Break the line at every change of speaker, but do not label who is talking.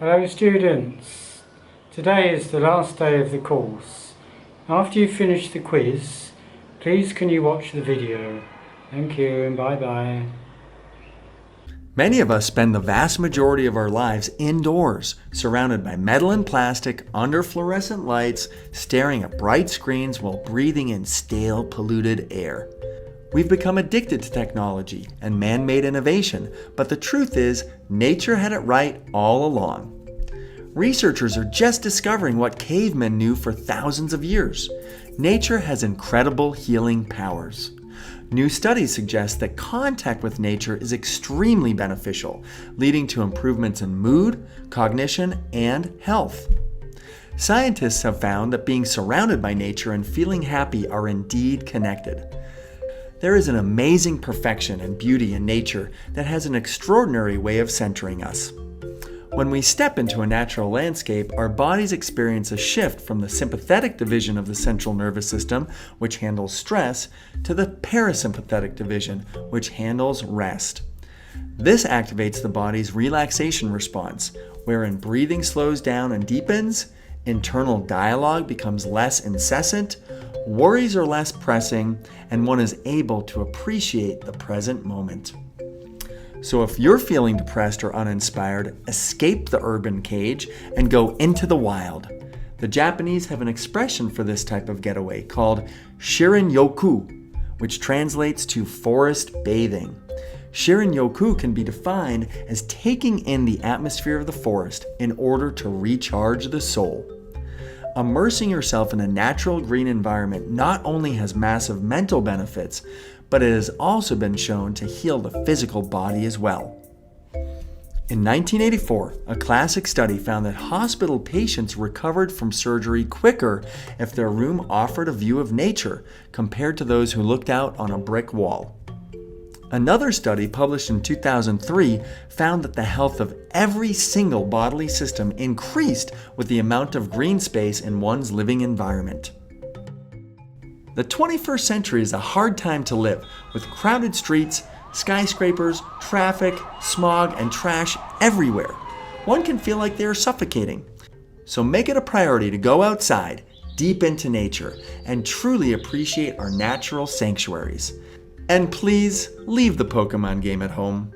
Hello students, today is the last day of the course. After you finish the quiz, please can you watch the video. Thank you and bye bye.
Many of us spend the vast majority of our lives indoors, surrounded by metal and plastic, under fluorescent lights, staring at bright screens while breathing in stale, polluted air. We've become addicted to technology and man-made innovation, but the truth is, nature had it right all along. Researchers are just discovering what cavemen knew for thousands of years. Nature has incredible healing powers. New studies suggest that contact with nature is extremely beneficial, leading to improvements in mood, cognition, and health. Scientists have found that being surrounded by nature and feeling happy are indeed connected. There is an amazing perfection and beauty in nature that has an extraordinary way of centering us. When we step into a natural landscape, our bodies experience a shift from the sympathetic division of the central nervous system, which handles stress, to the parasympathetic division, which handles rest. This activates the body's relaxation response, wherein breathing slows down and deepens, internal dialogue becomes less incessant, worries are less pressing, and one is able to appreciate the present moment. So if you're feeling depressed or uninspired, escape the urban cage and go into the wild. The Japanese have an expression for this type of getaway called shirin-yoku, which translates to forest bathing. Shirin-yoku can be defined as taking in the atmosphere of the forest in order to recharge the soul. Immersing yourself in a natural green environment not only has massive mental benefits, but it has also been shown to heal the physical body as well. In 1984, a classic study found that hospital patients recovered from surgery quicker if their room offered a view of nature compared to those who looked out on a brick wall. Another study published in 2003 found that the health of every single bodily system increased with the amount of green space in one's living environment. The 21st century is a hard time to live, with crowded streets, skyscrapers, traffic, smog, and trash everywhere. One can feel like they are suffocating. So make it a priority to go outside, deep into nature, and truly appreciate our natural sanctuaries. And please, leave the Pokemon game at home.